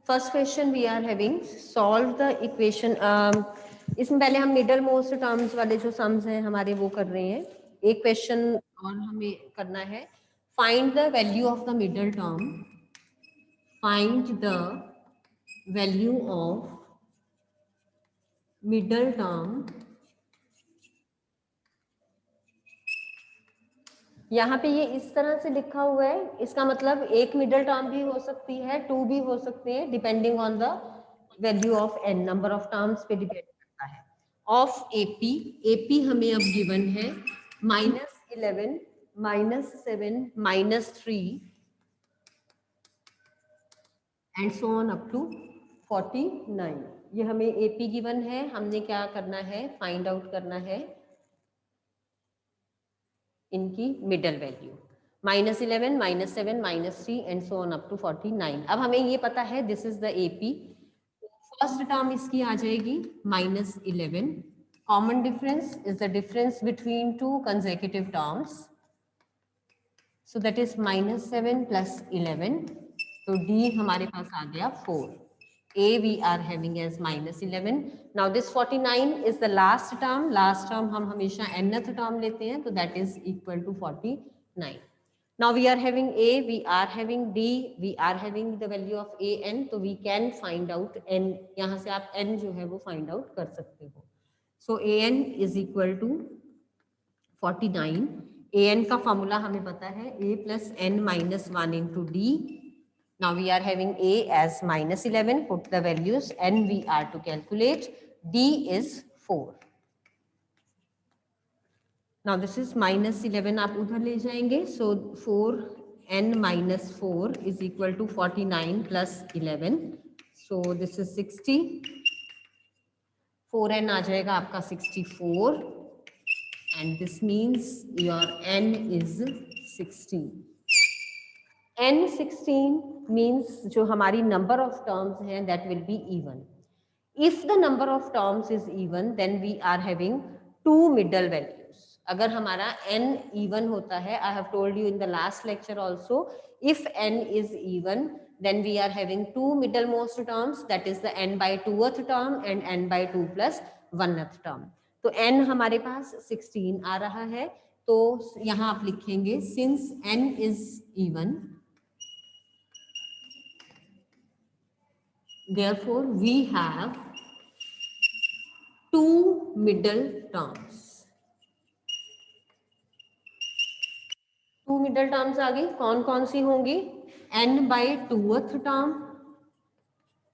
First question we are having solve the equation. इसमें पहले हम मिडल मोस्ट टर्म्स वाले जो सम्स हैं हमारे वो कर रहे हैं। एक क्वेश्चन और हमें करना है, find the value of the middle term, find the value of middle term. यहाँ पे ये इस तरह से लिखा हुआ है, इसका मतलब एक मिडल टर्म भी हो सकती है, टू भी हो सकते हैं, depending on the value of N, number of terms पे डिपेंड करता है। ऑफ एपी, एपी हमें अब गिवन है -11, -7, -3 and so on up to 49। ये हमें एपी गिवन है, हमने क्या करना है, फाइंड आउट करना है इनकी middle value, -11, -7, -3 and so on up to 49। अब हमें ये पता है this is the AP. First term इसकी आ जाएगी -11, common difference is the difference between two consecutive terms, so that is -7 + 11, तो डी हमारे पास आ गया 4। A we are having as -11. Now this 49 is the last term. Last term हम हमेशा nth term लेते हैं, तो that is equal to 49. Now we are having A, we are having D, we are having the value of A n, तो we can find out n. यहाँ से आप n जो है वो find out कर सकते हो. So A n is equal to 49. A n का फॉर्मूला हमें पता है, A plus n minus 1 into D. Now we are having A as -11, put the values, n we are to calculate, D is 4. Now this is -11, आप उधर ले जाएंगे, so 4n minus 4 is equal to 49 plus 11, so this is 60, 4n आ जाएगा आपका 64, and this means your n is 16. n16 means जो हमारी number of terms हैं that will be even. If the number of terms is even, then we are having two middle values. अगर हमारा n even होता है, I have told you in the last lecture also, if n is even, then we are having two middlemost terms, that is the n by 2th term and n by 2 plus 1th term. तो n हमारे पास 16 आ रहा है, तो यहाँ आप लिखेंगे since n is even, therefore we have two middle terms. Two middle terms आ गई, कौन कौन सी होंगी, n by 2th term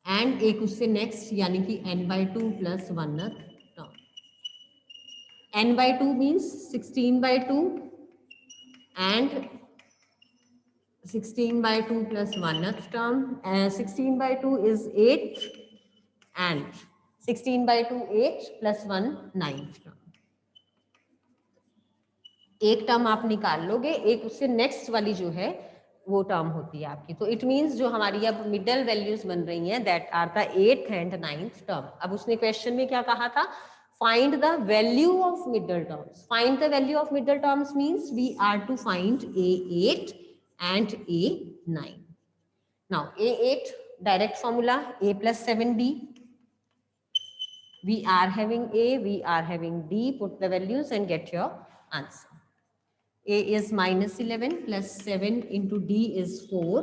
and एक उससे नेक्स्ट यानी कि n by 2 plus 1th term. n by 2 means 16 by 2 and 16 by 2 plus 1th term. 16 by 2 is 8 and 16 by 2 8 plus 1 9th term. एक टर्म आप निकाल लोगे, एक उससे नेक्स्ट वाली जो है वो टर्म होती है आपकी, तो इट मींस जो हमारी अब मिडल वैल्यूज बन रही हैं that are the 8th and 9th term. अब उसने क्वेश्चन में क्या कहा था, find the value of middle terms. Find the value of middle terms means we are to find A8 and A9. Now A8 direct formula A plus 7D. We are having A, we are having D, put the values and get your answer. A is -11 plus 7 into D is 4,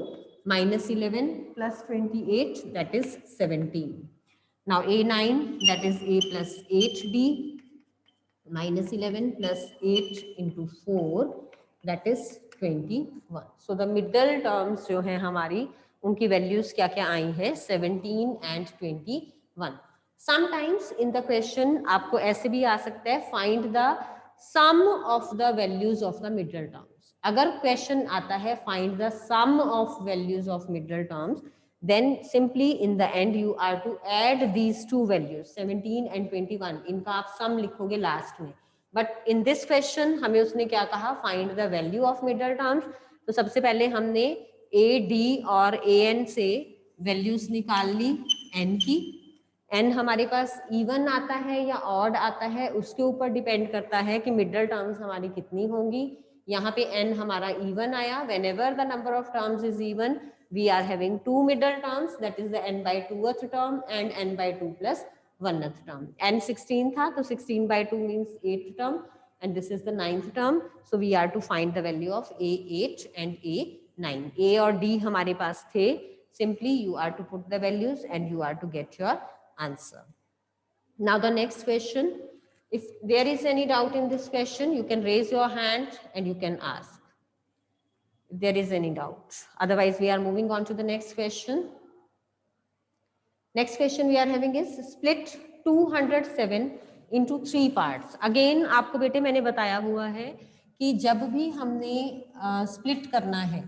-11 plus 28, that is 17. Now A9, that is A plus 8D, -11 plus 8 into 4, that is 21. So the middle terms जो हैं हमारी, उनकी values क्या क्या आई हैं, 17 and 21. Sometimes in the question आपको ऐसे भी आ सकता है, find the sum of the values of the middle terms. अगर question आता है find the sum of values of middle terms, then simply in the end you are to add these two values 17 and 21, इनका आप sum लिखोगे last में. But in this question हमें उसने क्या कहा, find the value of middle terms. तो सबसे पहले हमने a, d और a n से values निकाल ली n की. n हमारे पास इवन आता है या ऑड आता है, उसके ऊपर डिपेंड करता है कि मिडल टर्म्स हमारी कितनी होंगी. यहाँ पे n हमारा इवन आया. whenever the number of terms is even, we are having two middle terms, that is the n by 2th term and n by 2 plus 1th term. n 16 था तो 16 by 2 means 8th term and this is the 9th term. So we are to find the value of A8 and A9. A और D हमारे पास थे. Simply you are to put the values and you are to get your answer. Now the next question. If there is any doubt in this question, you can raise your hand and you can ask. If there is any doubt. Otherwise, we are moving on to the next question. Next question we are having is split 207 into 3 parts. Again, आपको बेटे मैंने बताया हुआ है कि जब भी हमने स्प्लिट करना है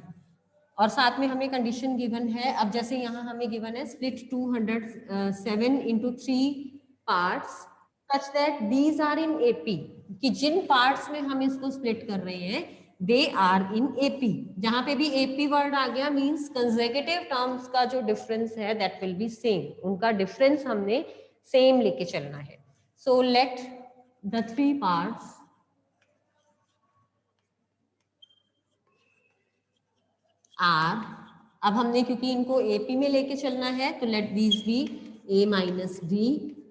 और साथ में हमें कंडीशन गिवन है, अब जैसे यहाँ हमें गिवन है split 207 into 3 parts such that these are in AP, कि जिन पार्ट्स में हम इसको स्प्लिट कर रहे हैं दे आर इन AP. जहां पे भी AP वर्ड आ गया मींस कंसेक्यूटिव टर्म्स का जो डिफरेंस है दैट विल बी सेम. उनका डिफरेंस हमने सेम लेके चलना है. So let the 3 parts are, अब हमने क्योंकि इनको AP में लेके चलना है तो let these be A minus D,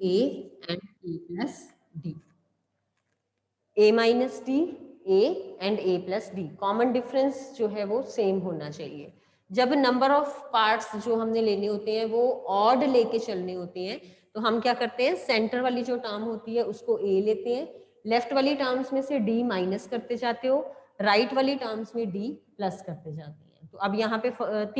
A and A plus D. A minus D, A and A plus D. Common difference जो है वो सेम होना चाहिए. जब नंबर ऑफ पार्ट्स जो हमने लेने होते हैं वो ऑड लेके चलने होते हैं तो हम क्या करते हैं, सेंटर वाली जो टर्म होती है उसको A लेते हैं, लेफ्ट वाली टर्म्स में से D माइनस करते जाते हो, राइट वाली टर्म्स में D प्लस करते जाते हैं. तो अब यहाँ पे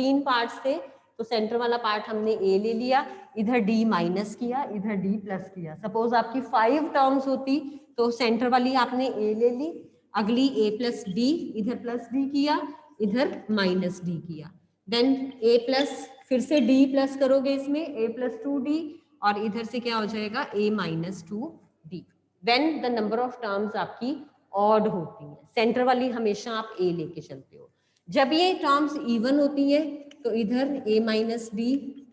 3 पार्ट्स थे तो सेंटर वाला पार्ट हमने A ले लिया, इधर D माइनस किया, इधर D प्लस किया. सपोज आपकी 5 टर्म्स होती तो सेंटर वाली आपने A ले ली, अगली A प्लस D, इधर प्लस D किया, इधर माइनस D किया, देन A प्लस फिर से D प्लस करोगे इसमें A प्लस 2D और इधर से क्या हो जाएगा A minus 2D. Then the number of terms आपकी ऑड होती है. सेंटर वाली हमेशा आप A लेके चलते हो. जब ये टर्म्स इवन होती है तो इधर A minus D,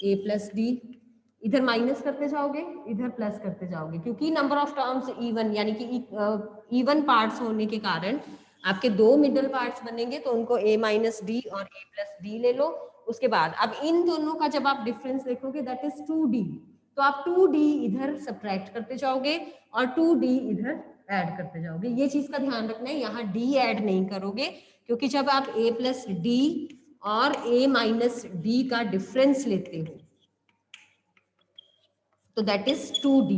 A plus D, इधर माइनस करते जाओगे, इधर प्लस करते जाओगे, क्योंकि नंबर ऑफ टर्म्स इवन यानी कि इवन पार्ट्स होने के कारण आपके 2 मिडल पार्ट्स बनेंगे तो उनको A माइनस D और A प्लस D ले लो. उसके बाद अब इन दोनों का जब आप डिफरेंस देखोगे दैट इज 2D, तो आप 2D इधर सब्ट्रैक्ट करते जाओगे और 2D इधर ऐड करते जाओगे. ये चीज का ध्यान रखना है, यहाँ D ऐड नहीं करोगे क्योंकि जब आप A प्लस D और A माइनस D का डिफरेंस लेते हो तो दैट इज 2D.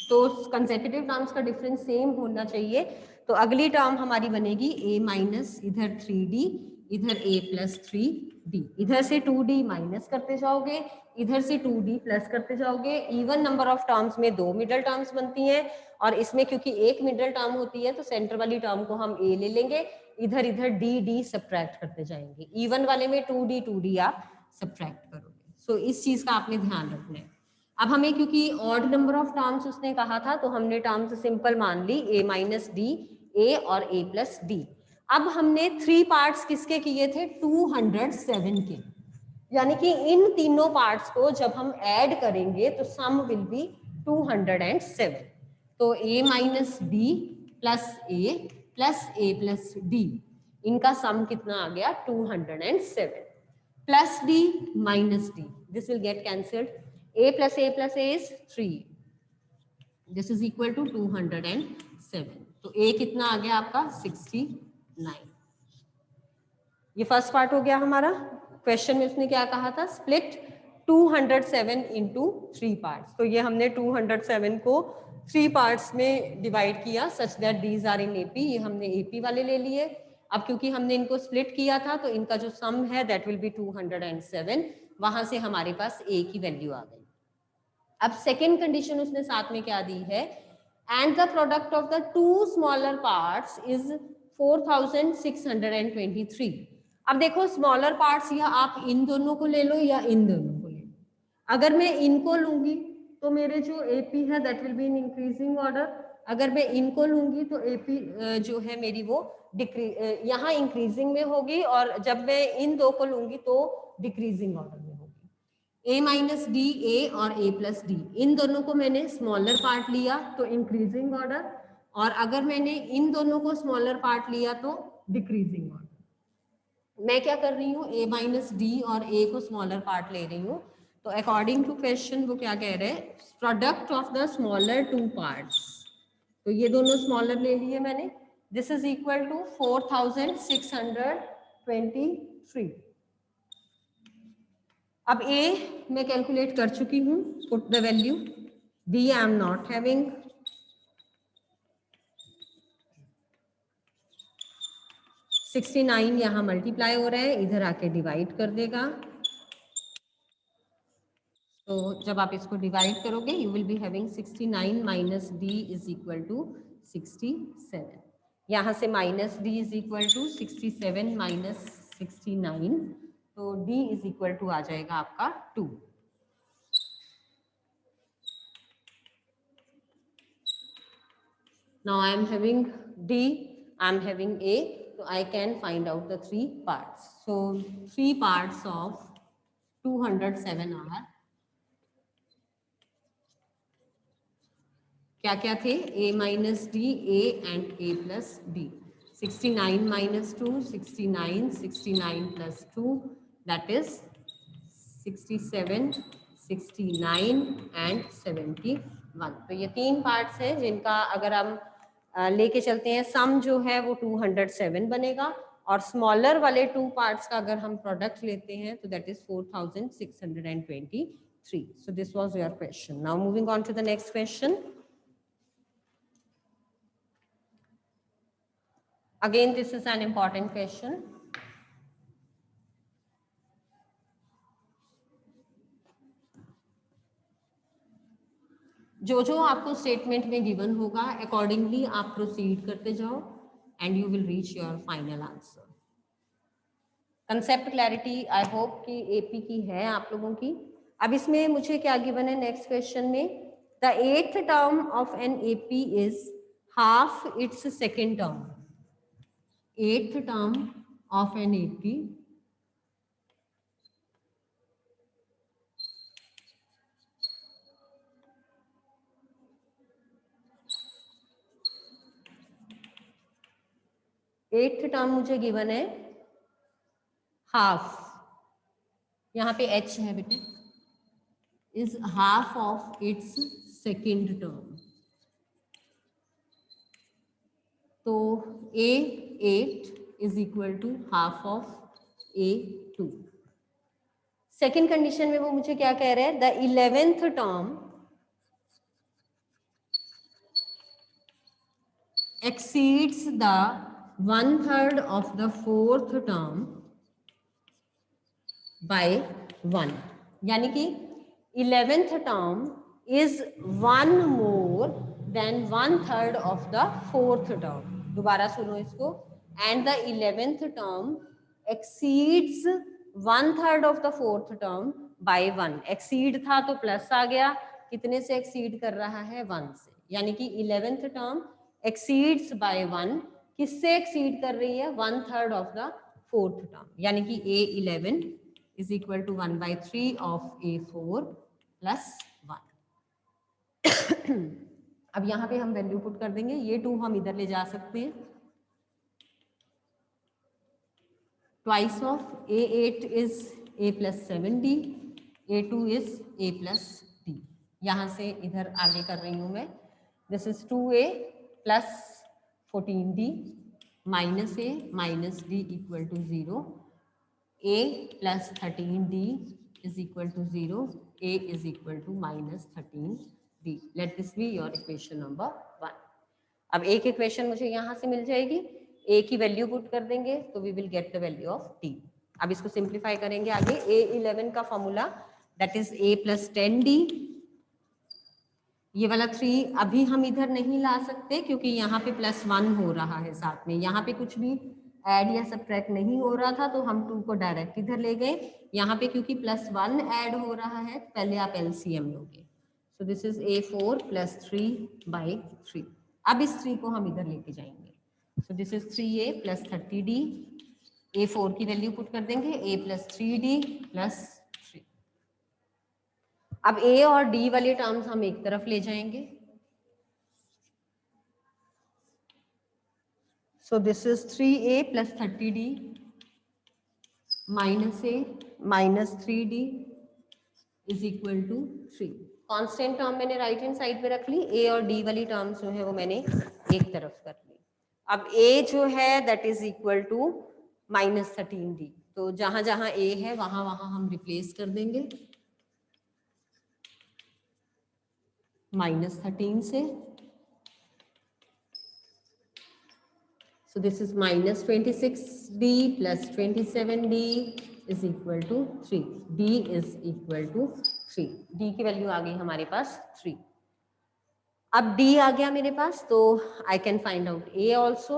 तो कंसेक्यूटिव टर्म्स का डिफरेंस सेम होना चाहिए. तो अगली टर्म हमारी बनेगी A माइनस इधर 3D, इधर A प्लस 3D, इधर से 2D माइनस करते जाओगे, इधर से 2D प्लस करते जाओगे. इवन नंबर ऑफ टर्म्स में 2 मिडल टर्म्स बनती हैं और इसमें क्योंकि एक मिडल टर्म होती है तो सेंटर वाली टर्म को हम A ले लेंगे, इधर इधर D सब्ट्रैक्ट करते जाएंगे. इवन वाले में 2D आप सब्ट्रैक्ट करोगे. सो इस चीज का आपने ध्यान रखना है. अब हमें क्योंकि ऑड नंबर ऑफ टर्म्स उसने कहा था तो हमने टर्म्स सिंपल मान ली A माइनस D, A और A प्लस D. अब हमने 3 पार्ट्स किसके किए थे, 207 के, यानी कि इन तीनों पार्ट्स को जब हम ऐड करेंगे तो सम विल बी 207. तो A minus D plus A plus A plus D, इनका सम कितना आ गया 207 plus D minus D. This will get cancelled. A plus A is 3. This is equal to 207. तो A कितना आ गया आपका 69. ये फर्स्ट पार्ट हो गया हमारा. क्वेश्चन में उसने क्या कहा था, स्प्लिट 207 into 3 पार्ट्स. तो ये हमने 207 को 3 पार्ट्स में डिवाइड किया such that these are in AP. ये हमने AP वाले ले लिए. अब क्योंकि हमने इनको स्प्लिट किया था तो इनका जो सम है दैट विल बी 207. वहां से हमारे पास A की वैल्यू आ गई. अब सेकेंड कंडीशन उसने साथ में क्या दी है, and the product of the 2 smaller parts is 4623. अब देखो स्मॉलर पार्ट्स या आप इन दोनों को ले लो या इन दोनों को ले लो. अगर मैं इनको लूंगी तो मेरे जो AP है that will be in increasing order. अगर मैं इनको लूंगी तो AP जो है मेरी वो यहाँ इंक्रीजिंग में होगी और जब मैं इन 2 को लूंगी तो डिक्रीजिंग ऑर्डर में. A माइनस D, A और A प्लस D, इन दोनों को मैंने स्मॉलर पार्ट लिया तो इंक्रीजिंग ऑर्डर, और अगर मैंने इन दोनों को स्मॉलर पार्ट लिया तो डिक्रीजिंग ऑर्डर. मैं क्या कर रही हूँ, a माइनस डी और a को स्मॉलर पार्ट ले रही हूँ। तो अकॉर्डिंग टू क्वेश्चन वो क्या कह रहे हैं, product of the smaller two parts, तो ये दोनों स्मॉलर ले लिए मैंने। This is equal to 4623। अब a मैं कैलकुलेट कर चुकी हूँ, put the value. b I am not having, 69 यहाँ मल्टीप्लाई हो रहा है, इधर आके डिवाइड कर देगा। तो जब आप इसको डिवाइड करोगे you will be having 69 minus D is equal to 67। यहाँ से minus D is equal to 67 minus 69, तो डी इज इक्वल टू आ जाएगा आपका 2। Now I am having D, I am having A, so I can find out the 3 parts. So 3 parts of 207 are क्या क्या थे, a minus D, a and a plus D. 69 minus 2, 69, 69 plus 2 that is 67, 69 and 71। तो ये 3 parts हैं जिनका अगर हम लेके चलते हैं सम जो है वो 207 बनेगा, और स्मॉलर वाले 2 पार्ट्स का अगर हम प्रोडक्ट लेते हैं तो that is 4623। So this was your question. Now moving on to the next question. Again, this is an important question. जो जो आपको स्टेटमेंट में गिवन होगा अकॉर्डिंगली आप प्रोसीड करते जाओ and you will reach your final answer. Concept clarity I hope कि AP की है आप लोगों की। अब इसमें मुझे क्या गिवन है नेक्स्ट क्वेश्चन में, the 8th term of an AP is half its second term. 8th term of an AP8th term मुझे गिवन है हाफ, यहाँ पे h है बेटे, is half of its second term. तो A8 is equal to half of A2। Second condition में वो मुझे क्या कह रहे हैं, the 11th term exceeds the 1/3 of the 4th term by 1, यानी कि 11th term is 1 more than 1/3 of the 4th term। दोबारा सुनो इसको, and the 11th term exceeds 1/3 of the 4th term by 1। exceed था तो प्लस आ गया, कितने से exceed कर रहा है, 1 से, यानी कि 11th term exceeds by 1, किससे exceed कर रही है, 1/3 of the 4th term, यानी कि A11 is equal to 1/3 of A4 plus 1। अब यहाँ पे हम वैल्यू पुट कर देंगे, ये 2 हम इधर ले जा सकते हैं। Twice of A8 is A plus 7D, A2 is A plus D। यहाँ से इधर आगे कर रही हूँ मैं, this is 2A plus 14D minus A minus D equal to 0, A plus 13D is equal to 0, A is equal to minus 13D। Let this be your equation number 1। अब A की इक्वेशन मुझे यहाँ से मिल जाएगी, A की value put कर देंगे तो we will get the value of D। अब इसको सिंप्लीफाई करेंगे आगे, A11 का formula that is A plus 10D। ये वाला 3 अभी हम इधर नहीं ला सकते क्योंकि यहाँ पे +1 हो रहा है साथ में, यहाँ पे कुछ भी ऐड या सब्ट्रैक्ट नहीं हो रहा था तो हम 2 को डायरेक्ट इधर ले गए। यहाँ पे क्योंकि +1 ऐड हो रहा है, पहले आप LCM लोगे, so this is A4 plus 3/3। अब इस 3 को हम इधर लेके जाएंगे, so this is 3A plus 30D। A4 की वैल्यू पुट कर देंगे, A plus 3D plus 3। अब A और D वाले टर्म्स हम एक तरफ ले जाएंगे, so this is 3A plus 30D -3d is equal to 3। Constant term मैंने राइट हैंड साइड पे रख ली, ए और डी वाली टर्म्स जो है वो मैंने एक तरफ कर ली। अब ए जो है that is equal to -13d, तो जहां जहां ए है वहां वहां हम रिप्लेस कर देंगे -13 से। So this is -26d plus 27d is equal to 3. d is equal to 3. d की वैल्यू आ गई हमारे पास 3। अब d आ गया मेरे पास, तो I can find out a also.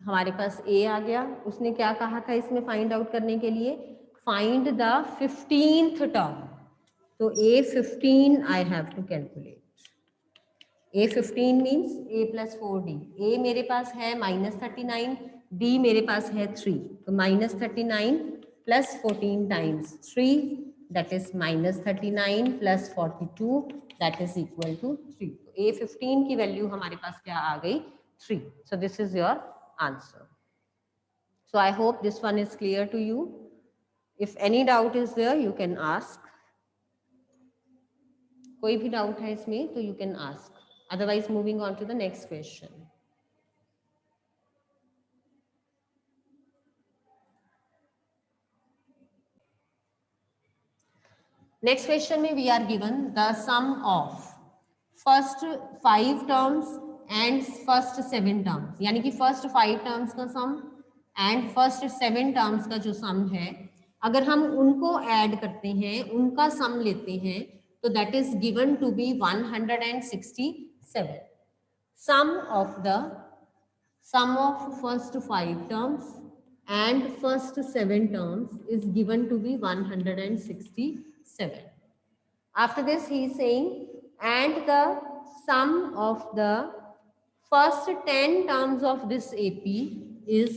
हमारे पास a आ गया। उसने क्या कहा था इसमें फाइंड आउट करने के लिए, फाइंड द 15th टर्म। तो a15 I have to calculate. a15 means a plus 4d। a मेरे पास है -39, d मेरे पास है 3, तो -39 plus 14 times 3 that is -39 plus 42 that is equal to 3। तो a15 की वैल्यू हमारे पास क्या आ गई, 3। So this is your answer. So I hope this one is clear to you. If any doubt is there you can ask. कोई भी doubt है इसमें तो you can ask, otherwise moving on to the next question. Next question में we are given the sum of first 5 terms and first 7 terms, यानी कि first 5 terms का sum and first 7 terms का जो sum है, अगर हम उनको add करते हैं, उनका sum लेते हैं, तो that is given to be 167. Sum of first 5 terms and first 7 terms is given to be 167. After this he is saying and the sum of the first 10 terms of this AP is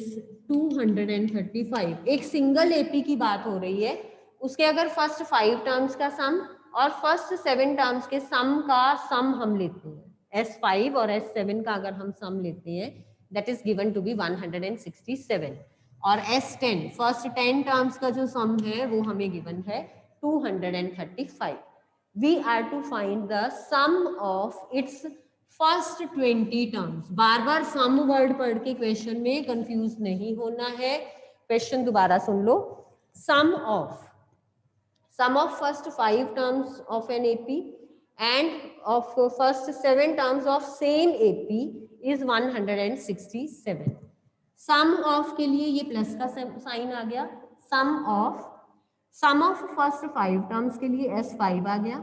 235. एक single AP की बात हो रही है, उसके अगर first 5 terms का सम और फर्स्ट 7 टर्म्स के सम का सम हम लेते हैं, S5 और S7 का अगर हम सम लेते हैं that is given to be 167, और S10 फर्स्ट 10 टर्म्स का जो सम है वो हमें गिवन है 235. We are to find the sum of its first 20 terms. Bar bar some word पढ़ के क्वेश्चन में कंफ्यूज नहीं होना है। क्वेश्चन दोबारा सुन लो। sum of first 5 terms of an AP and of first 7 terms of same AP is 167. sum of के लिए ये प्लस का साइन आ गया, sum of first 5 terms के लिए S5 आ गया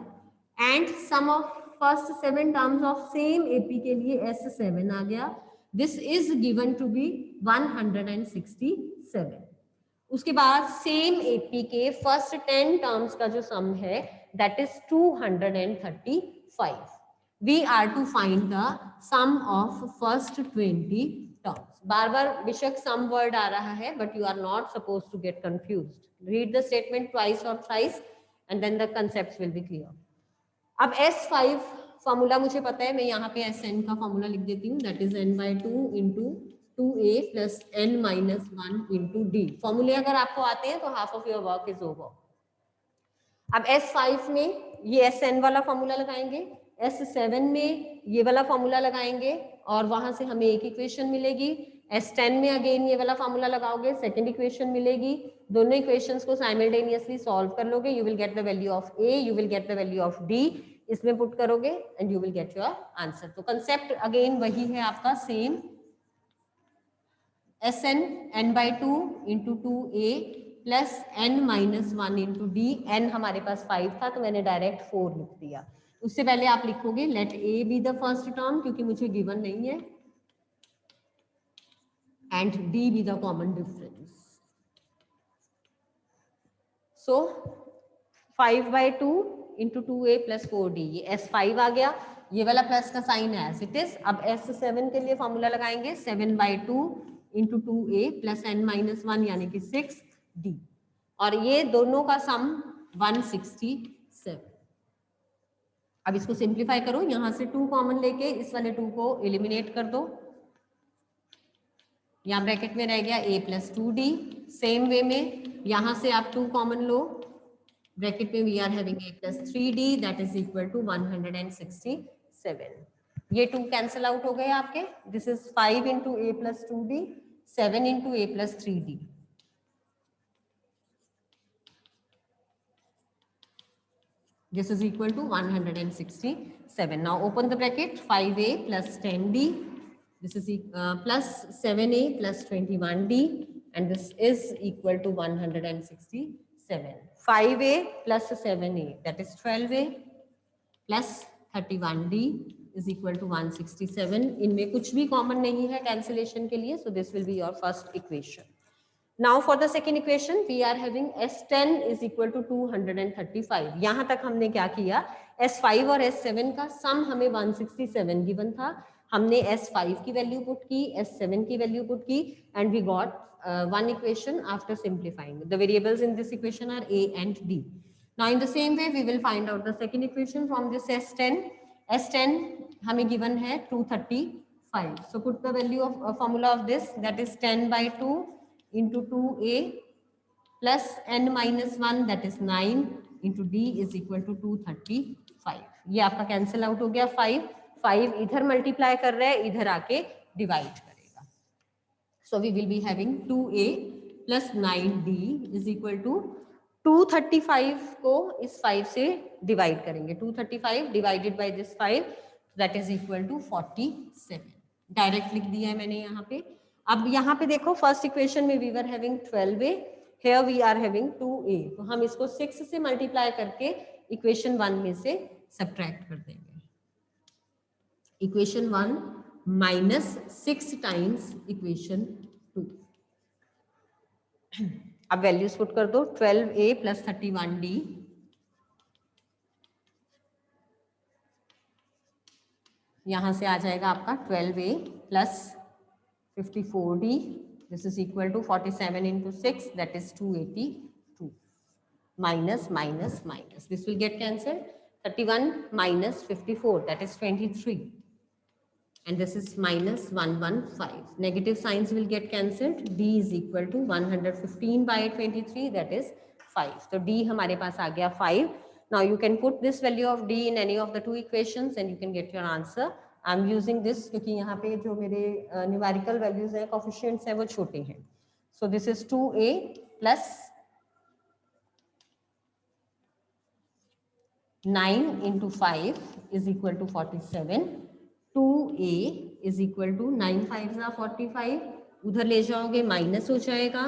and sum of first 7 terms of same AP के लिए S7 आ गया. This is given to be 167. उसके बाद सेम एपी के फर्स्ट 10 टर्म्स का जो सम है that is 235. We are to find the sum of first 20 terms. बार बार बेशक सम वर्ड आ रहा है but you are not suppose to get confused. Read the statement twice और thrice and then the concepts will be clear. अब S5 formula मुझे पता है, मैं यहाँ पे Sn का फॉर्मूला लिख देती हूँ, that is n/2 into 2a plus n minus 1 into D. फॉर्मूले अगर आपको आते हैं तो half of your work is over. अब S5 में ये Sn वाला फॉर्मूला लगाएंगे, S7 में ये वाला फॉर्मूला लगाएंगे और वहां से हमें एक इक्वेशन मिलेगी. S10 में अगेन ये वाला फॉर्मूला लगाओगे, सेकेंड इक्वेशन मिलेगी. दोनों इक्वेशंस को साइमल्टेनियसली सॉल्व कर लोगे, you will get the value of A, you will get the value of D. इसमें पुट करोगे and you will get your answer. तो कंसेप्ट अगेन वही है आपका same. Sn n/2 into 2a plus n minus 1 into D. n हमारे पास 5 था तो मैंने डायरेक्ट 4 लिख दिया. उससे पहले आप लिखोगे let a be the first term क्योंकि मुझे गिवन नहीं है and d be the common difference. So 5/2 into 2a plus 4d, ये S5 आ गया, ये वाला प्लस का साइन है एज इट इज. अब S7 के लिए फॉर्मूला लगाएंगे 7/2 into 2a plus n minus 1 यानी कि 6d, और ये दोनों का सम 167. अब इसको सिंप्लीफाई करो, यहाँ से 2 कॉमन लेके इस वाले 2 को एलिमिनेट कर दो, यहाँ ब्रैकेट में रह गया a plus 2d। Same way में यहाँ से आप 2 कॉमन लो, ब्रैकेट में we are having a plus 3d that is equal to 167। ये 2 कैंसिल आउट हो गए आपके। This is 5 into a plus 2d, 7 into a plus 3d। This is equal to 167. Now open the bracket, 5a plus 10d. This is plus 7a plus 21d, and this is equal to 167. 5a plus 7a, that is 12a plus 31d is equal to 167. इनमें कुछ भी common नहीं है cancellation के लिए, so this will be your first equation. Now for the second equation we are having S10 is equal to 235. यहाँ तक हमने क्या किया, S5 और S7 का सम हमें 167 गिवन था, हमने S5 की वैल्यू पुट की, S7 की वैल्यू पुट की, and we got one equation after simplifying. The variables in this equation are A and D. Now in the same way we will find out the second equation from this S10. S10 हमें given है 235. So put the value of formula of this, that is 10 by 2 into 2a plus n minus 1 that is 9 into d is equal to 235. ये आपका cancel out हो गया, 5 इधर multiply कर रहा है, इधर आके डिवाइड करेगा। So we will be having 2a plus 9d is equal to 235 को इस 5 से डिवाइड करेंगे, 235 divided by this 5 that is equal to 47। Direct लिख दिया है मैंने यहाँ पे। अब यहाँ पे देखो फर्स्ट इक्वेशन में we were having 12a, here we are having 2a, तो हम इसको 6 से मल्टीप्लाई करके इक्वेशन 1 में से सब्ट्रैक्ट कर देंगे। Equation 1 minus 6 times equation 2। अब वैल्यूज पुट कर दो, 12a प्लस 31d यहाँ से आ जाएगा आपका 12a plus 54d, this is equal to 47 into 6 that is 282, minus minus minus, this will get cancelled, 31 minus 54 that is 23, and this is minus 115, negative signs will get cancelled, d is equal to 115 by 23 that is 5, so d हमारे पास आ गया 5. Now you can put this value of d in any of the two equations and you can get your answer. I am using this क्योंकि यहाँ पे जो मेरे numerical values हैं, coefficients हैं, वो छोटे हैं। So this is 2a plus 9 into 5 is equal to 47, 2a is equal to 9 5 45, उधर ले जाओगे माइनस हो जाएगा,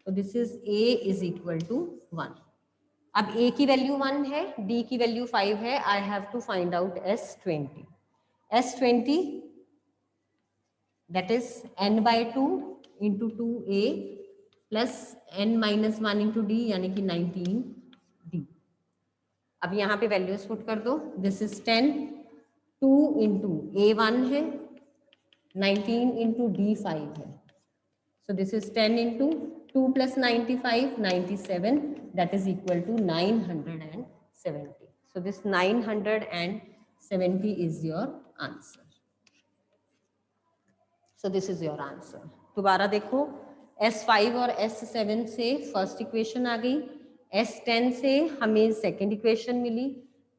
तो this is a is equal to 1। अब a की वैल्यू 1 है, d की वैल्यू 5 है, I have to find out S20. S20 that is n by 2 into 2a plus n minus 1 into d यानी कि 19d। अब यहाँ पे वैल्यूज पुट कर दो, दिस इज 10, 2 into a1 है, 19 into d5 है, so this is 10 into 2 plus 95 97 that is equal to 970. So this 970 is your answer. So this is your answer. दोबारा देखो, S5 और S7 से फर्स्ट इक्वेशन आ गई, S10 से हमें सेकेंड इक्वेशन मिली,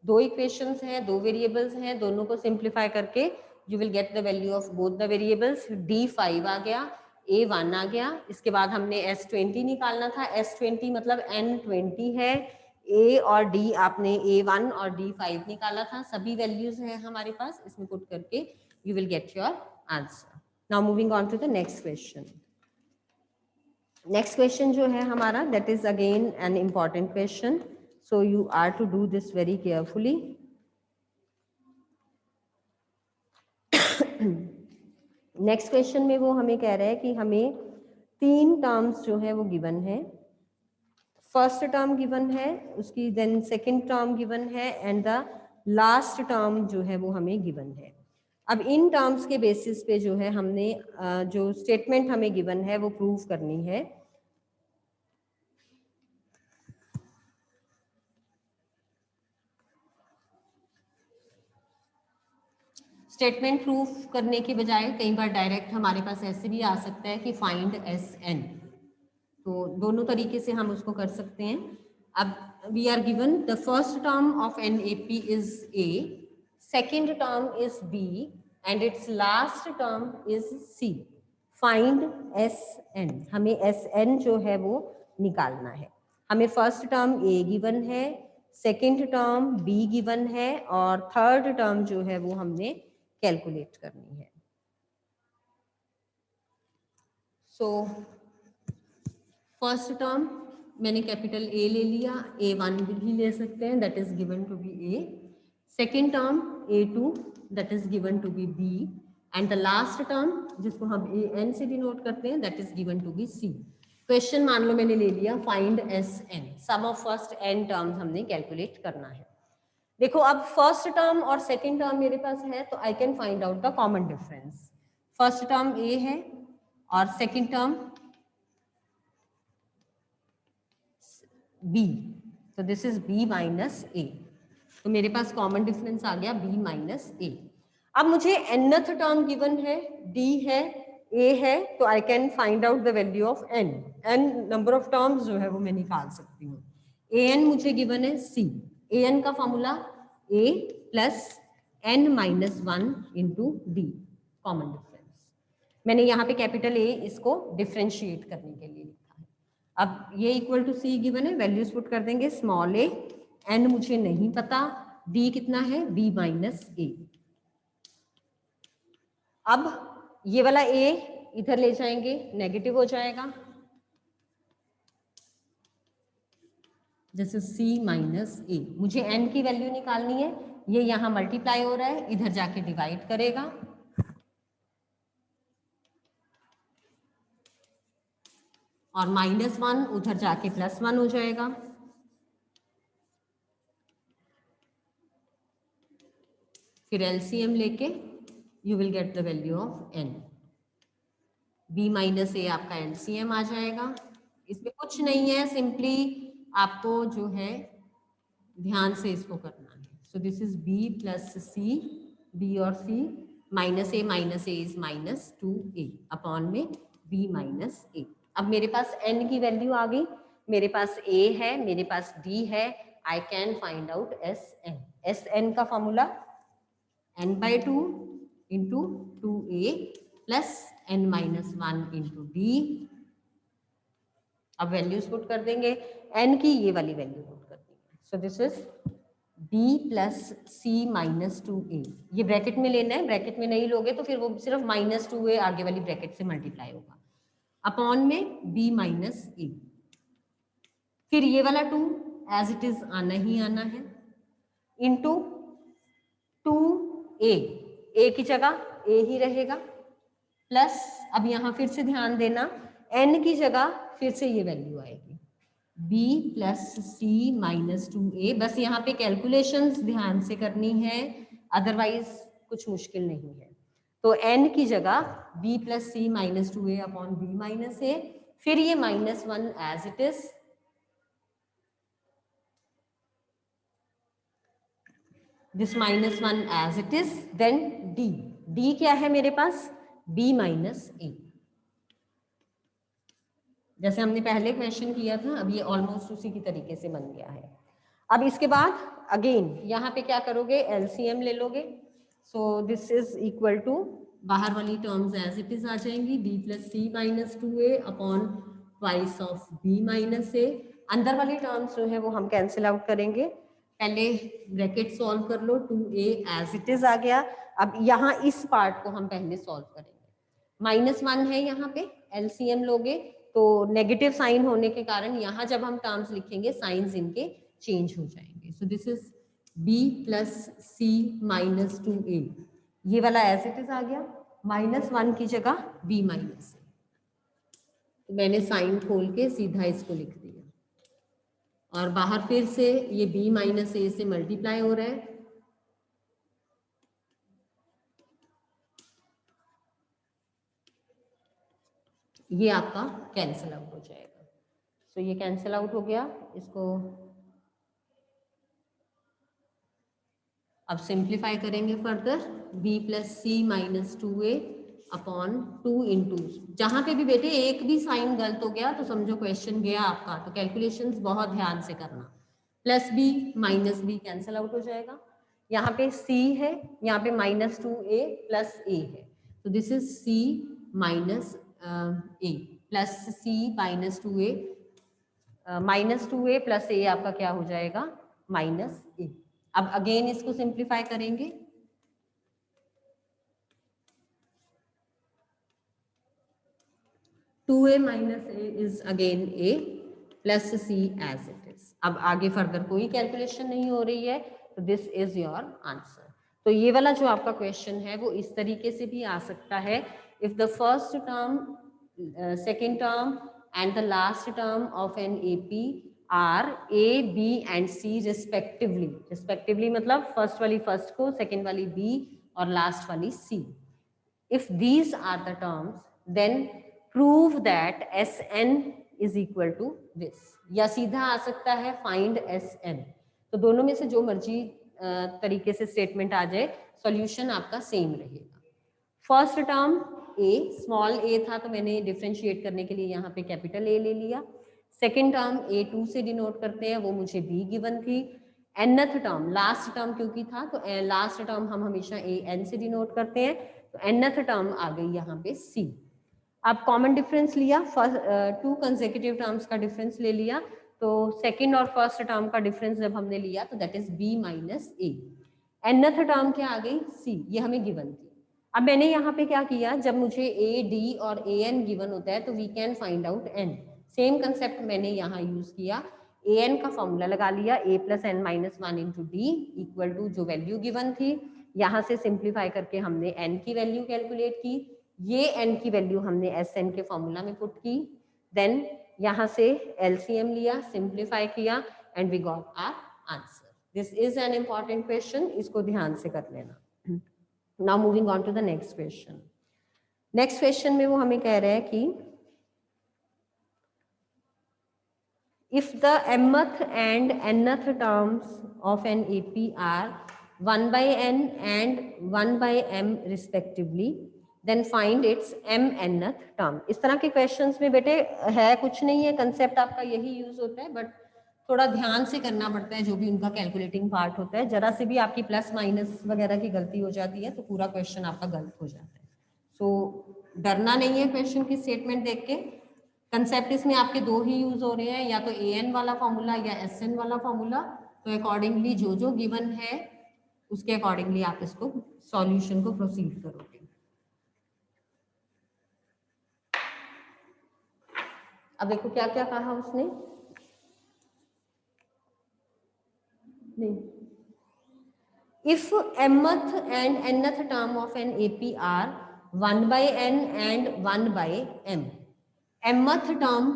दो इक्वेशंस हैं, दो वेरिएबल्स हैं, दोनों को सिंप्लीफाई करके you will get the value of both the variables. D5 आ गया, A1 आ गया, इसके बाद हमने S20 निकालना था, S20 मतलब N20 है, A और D आपने A1 और D5 निकाला था, सभी वैल्यूज हैं हमारे पास, इसमें पुट करके you will get your answer. Now moving on to the next question. Next question जो है हमारा, that is again an important question, so you are to do this very carefully. Next question में वो हमें कह रहा है कि हमें 3 टर्म्स जो है वो गिवन है, फर्स्ट टर्म गिवन है, उसकी देन सेकंड टर्म गिवन है, एंड द लास्ट टर्म जो है वो हमें गिवन है। अब इन टर्म्स के बेसिस पे जो है हमने जो स्टेटमेंट हमें गिवन है वो प्रूव करनी है। स्टेटमेंट प्रूफ करने के बजाय कई बार डायरेक्ट हमारे पास ऐसे भी आ सकता है कि फाइंड एस एन, तो दोनों तरीके से हम उसको कर सकते हैं। अब we are given the first term of an A P is a, second term is b and its last term is c. Find S n, हमें एस एन जो है वो निकालना है। हमें फर्स्ट टर्म ए गिवन है, second term b given है और थर्ड टर्म जो है वो हमने कैलकुलेट करनी है। सो फर्स्ट टर्म मैंने कैपिटल ए ले लिया, A1 भी ले सकते हैं, that is given to be a. Second term A2 that is given to be b and the last term जिसको हम AN से डिनोट करते हैं that is given to be c. Question मान लो मैंने ले लिया find S n, sum of first n terms हमने कैलकुलेट करना है। देखो अब फर्स्ट टर्म और सेकेंड टर्म मेरे पास है तो I can find out the common difference. First term a है और सेकेंड टर्म b, तो this is b minus a, तो मेरे पास कॉमन डिफरेंस आ गया b माइनस ए। अब मुझे nth टर्म गिवन है, d है, a है, तो I can find out the value of n। Number of terms जो है वो मैं निकाल सकती हूँ। an मुझे गिवन है c, an का formula a plus n minus 1 into D, common difference. मैंने यहाँ पे कैपिटल A इसको डिफ्रेंशिएट करने के लिए लिखा है। अब ये इक्वल टू सी गिवन है, वैल्यूज पुट कर देंगे, स्मॉल a, n मुझे नहीं पता, d कितना है b माइनस ए। अब ये वाला a इधर ले जाएंगे, नेगेटिव हो जाएगा, दिस इज c माइनस ए। मुझे n की वैल्यू निकालनी है, ये यहाँ मल्टीप्लाई हो रहा है, इधर जाके डिवाइड करेगा और -1 उधर जाके +1 हो जाएगा। फिर एलसीएम लेके you will get the value of n, b minus a आपका एलसीएम आ जाएगा। इसमें कुछ नहीं है, सिंपली आपको जो है ध्यान से इसको करना है। So this is b plus c, b और c, minus a is -2a upon में b माइनस ए। अब मेरे पास n की वैल्यू आ गई, मेरे पास a है, मेरे पास d है, आई can find out Sn। Sn का formula n/2 into 2a plus n minus 1 into D. अब वैल्यूज पुट कर देंगे, n की ये वाली वैल्यू पुट कर देंगे। So this is b plus c minus 2a, ये ब्रैकेट में लेना है, ब्रैकेट में नहीं लोगे तो फिर वो सिर्फ -2a आगे वाली ब्रैकेट से मल्टीप्लाई होगा, अपॉन में b माइनस ए। फिर ये वाला 2 एज इट इज आना ही आना है, इंटू 2a, a की जगह a ही रहेगा, प्लस अब यहाँ फिर से ध्यान देना, n की जगह फिर से ये वैल्यू आएगी b plus c minus 2a। बस यहाँ पे कैलकुलेशंस ध्यान से करनी है, अदरवाइज कुछ मुश्किल नहीं है। तो n की जगह b plus c minus 2a upon b minus a, फिर ये -1 as it is, this -1 as it is, then d क्या है मेरे पास, b माइनस ए, जैसे हमने पहले क्वेश्चन किया था। अब ये ऑलमोस्ट उसी की तरीके से बन गया है। अब इसके बाद अगेन यहाँ पे क्या करोगे, एलसीएम ले लोगे। So this is equal to, बाहर वाली टर्म्स एज इट इज आ जाएंगी, b plus c minus 2a upon twice of b minus a. अंदर वाली टर्म्स जो है वो हम कैंसिल आउट करेंगे। पहले ब्रैकेट सॉल्व कर लो, 2a एज इट इज आ गया। अब यहाँ इस पार्ट को हम पहले सॉल्व करेंगे, -1 है यहाँ पे, एलसीएम लोगे तो नेगेटिव साइन होने के कारण यहाँ जब हम टर्म्स लिखेंगे साइंस इनके चेंज हो जाएंगे। So this is b plus c minus 2a, ये वाला एज इट इज आ गया, -1 की जगह b माइनस ए, तो मैंने साइन खोल के सीधा इसको लिख दिया और बाहर फिर से ये b माइनस ए से मल्टीप्लाई हो रहा है, ये आपका कैंसिल आउट हो जाएगा। सो ये कैंसिल आउट हो गया, इसको अब सिंप्लीफाई करेंगे further, b plus c minus 2a upon 2 into, जहां पे भी बेटे एक भी साइन गलत हो गया तो समझो क्वेश्चन गया आपका, तो कैलकुलेशंस बहुत ध्यान से करना। Plus b minus b cancel out हो जाएगा, यहाँ पे c है, यहाँ पे माइनस 2a प्लस a है, तो this is c minus a plus c minus 2a, minus 2a plus a आपका क्या हो जाएगा माइनस a। अब अगेन इसको सिंप्लीफाई करेंगे, two a minus a is again a plus c as it is. अब आगे फर्दर कोई कैलकुलेशन नहीं हो रही है, तो दिस इज योर आंसर। तो ये वाला जो आपका क्वेश्चन है वो इस तरीके से भी आ सकता है, if the first term, second term and the last term of an AP are a b and c respectively, respectively मतलब फर्स्ट वाली फर्स्ट को, सेकेंड वाली बी और लास्ट वाली c. If these are the terms, then prove that Sn is equal to this, या सीधा आ सकता है find Sn। तो दोनों में से जो मर्जी तरीके से स्टेटमेंट आ जाए, सॉल्यूशन आपका सेम रहेगा। First term a, small a था तो मैंने डिफरेंशिएट करने के लिए यहाँ पे कैपिटल A ले लिया। सेकेंड टर्म a2 से डिनोट करते हैं, वो मुझे b गिवन थी। nth टर्म, लास्ट टर्म क्योंकि था तो लास्ट टर्म हम हमेशा an से डिनोट करते हैं, तो nth टर्म आ गई यहाँ पे c। अब कॉमन डिफरेंस लिया, टू कंसेक्यूटिव टर्म्स का डिफरेंस ले लिया, तो सेकंड और फर्स्ट टर्म का डिफरेंस जब हमने लिया तो that is b minus a। nth term क्या आ गई c, ये हमें गिवन थी। अब मैंने यहाँ पे क्या किया, जब मुझे a d और a n गिवन होता है तो we can find out n, same concept मैंने यहाँ यूज किया, a n का फॉर्मूला लगा लिया, a plus n minus 1 into d equal to जो वैल्यू गिवन थी, यहाँ से सिंप्लीफाई करके हमने n की वैल्यू कैलकुलेट की, ये n की वैल्यू हमने Sn के फॉर्मूला में पुट की, देन यहाँ से LCM लिया, सिंप्लीफाई किया and we got our answer. This is an important question, इसको ध्यान से कर लेना। Now moving on to the next question. Next question में वो हमें कह रहे हैं कि if the mth and nth terms of an AP are 1 by n and 1 by m respectively, then find its mnth term। इस तरह के क्वेश्चंस में बेटे है कुछ नहीं है, कंसेप्ट आपका यही यूज होता है, बट थोड़ा ध्यान से करना पड़ता है जो भी उनका कैलकुलेटिंग पार्ट होता है, जरा से भी आपकी प्लस माइनस वगैरह की गलती हो जाती है तो पूरा क्वेश्चन आपका गलत हो जाता है। सो डरना नहीं है क्वेश्चन की स्टेटमेंट देख के, कंसेप्ट इसमें आपके दो ही यूज हो रहे हैं, या तो an वाला फॉर्मूला या Sn वाला फॉर्मूला, तो अकॉर्डिंगली जो जो गिवन है उसके अकॉर्डिंगली आप इसको सॉल्यूशन को प्रोसीड करोगे। अब देखो क्या क्या कहा उसने, नहीं, if mth and nth term of an AP are 1 by n and 1 by m, mth term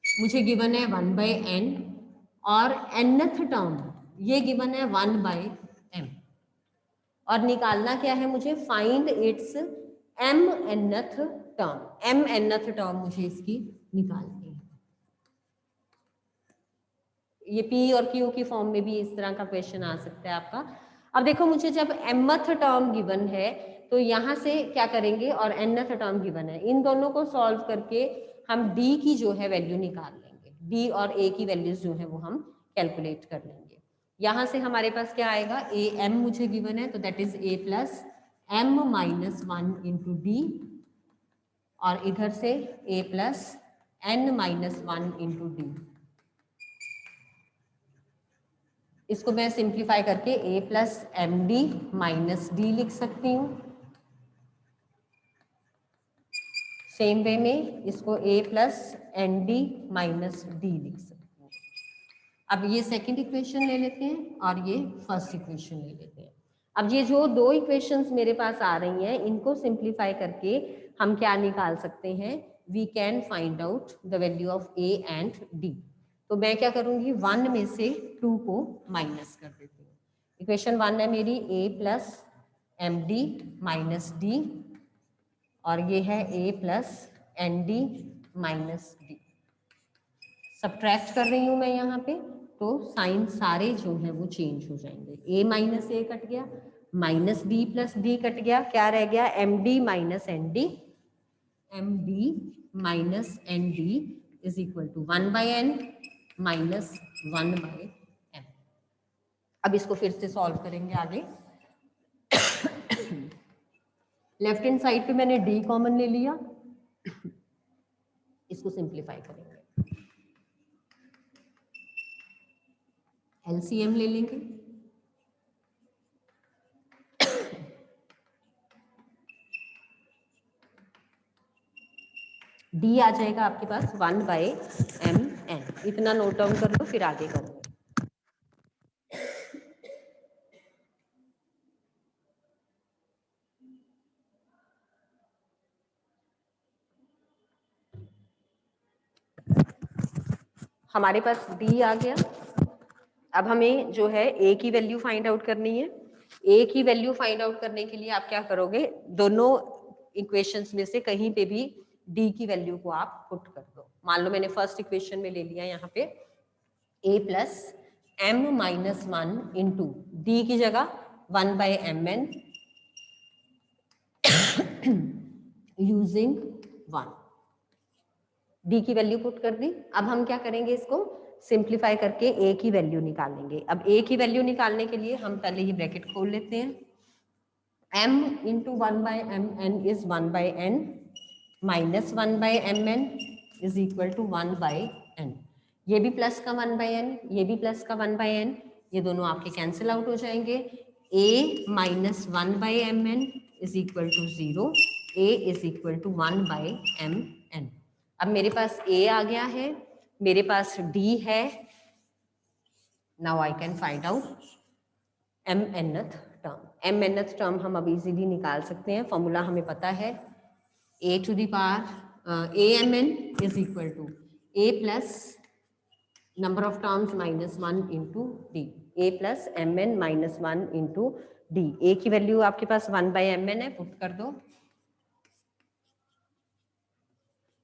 मुझे गिवन है 1 by n और nth टर्म ये गिवन है 1 by m, और निकालना क्या है मुझे, find its mnth term, mnth term मुझे इसकी निकालनी है। ये P और Q की फॉर्म में भी इस तरह का क्वेश्चन आ सकता है आपका। अब देखो मुझे जब mth टर्म गिवन है तो यहाँ से क्या करेंगे, और nth टर्म गिवन है, इन दोनों को सॉल्व करके हम D की जो है वैल्यू निकाल लेंगे, D और A की वैल्यूज जो है वो हम कैलकुलेट कर लेंगे। यहाँ से हमारे पास क्या आएगा, ए m मुझे गिवन है तो that is a plus m minus 1 into d, और इधर से a plus n minus 1 into d. इसको मैं सिंप्लीफाई करके a plus m d minus d लिख सकती हूँ। सेम वे में इसको a plus n d minus d लिख सकती हूँ। अब ये सेकंड इक्वेशन ले लेते हैं और ये फर्स्ट इक्वेशन ले लेते हैं। अब ये जो दो इक्वेशंस मेरे पास आ रही हैं इनको सिंप्लीफाई करके हम क्या निकाल सकते हैं, we can find out the value of a and d। तो मैं क्या करूंगी, 1 में से 2 को माइनस कर देती हूँ। इक्वेशन 1 है मेरी a plus m d minus d, और ये है a plus n d minus d. Subtract कर रही हूँ मैं यहाँ पे, तो साइन सारे जो है वो चेंज हो जाएंगे। ए माइनस ए कट गया, minus b plus d cut गया, क्या रह गया? M d minus n d, m d minus n d is equal to 1/n minus 1/m। अब इसको फिर से सॉल्व करेंगे आगे। लेफ्ट हैंड साइड पे मैंने डी कॉमन ले लिया, इसको सिंप्लीफाई करेंगे, एलसीएम ले लेंगे। डी आ जाएगा आपके पास 1/mn। इतना नोट डाउन कर लो, फिर आगे करेंगे। हमारे पास डी आ गया। अब हमें जो है ए की वैल्यू फाइंड आउट करनी है। ए की वैल्यू फाइंड आउट करने के लिए आप क्या करोगे, दोनों इक्वेशंस में से कहीं पे भी डी की वैल्यू को आप पुट कर दो। मान लो मैंने फर्स्ट इक्वेशन में ले लिया यहाँ पे a plus m minus 1 into D की जगह 1/mn यूजिंग 1। डी की वैल्यू पुट कर दी। अब हम क्या करेंगे, इसको सिंप्लीफाई करके a की वैल्यू निकालेंगे। अब a की वैल्यू निकालने के लिए हम पहले ये ब्रैकेट खोल लेते हैं। m into 1/mn is 1/n minus 1/mn is equal to 1/n। ये भी प्लस का 1/n, ये भी प्लस का 1/n, ये दोनों आपके कैंसिल आउट हो जाएंगे। a minus 1/mn is equal to 0, a is equal to 1/mn। अब मेरे पास a आ गया है, मेरे पास d है। Now I can find out mnth term. mnth term हम अब इजीली निकाल सकते हैं, फॉर्मूला हमें पता है, a to the power amn is equal to a plus number of terms minus 1 into d, a plus mn minus 1 into d. a की value आपके पास 1/mn है, पुट कर दो।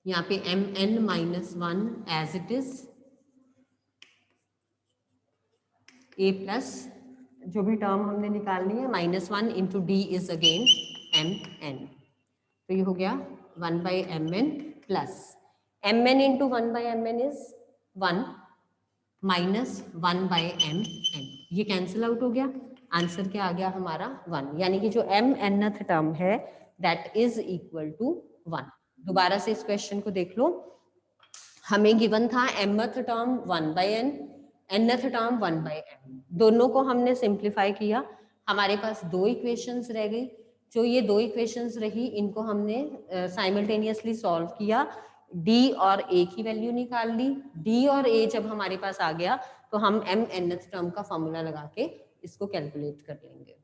यहाँ पे mn minus 1 as it is, a plus जो भी टर्म हमने निकालनी है minus 1 into d is again mn। तो ये हो गया 1/mn plus mn into 1/mn is 1 minus 1/mn। ये कैंसिल आउट हो गया, आंसर क्या आ गया हमारा 1। यानी कि जो mnth टर्म है दैट इज इक्वल टू 1। दोबारा से इस क्वेश्चन को देख लो, हमें गिवन था mth term 1/n, nth term 1/m। दोनों को हमने सिंप्लीफाई किया, हमारे पास दो इक्वेशंस रह गई। जो ये दो इक्वेशंस रही, इनको हमने साइमल्टेनियसली सॉल्व किया, d और a की वैल्यू निकाल ली। d और a जब हमारे पास आ गया तो हम mnth टर्म का फॉर्मूला लगा के इसको कैलकुलेट कर लेंगे।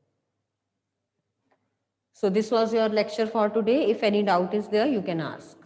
So this was your lecture for today. If any doubt is there, you can ask.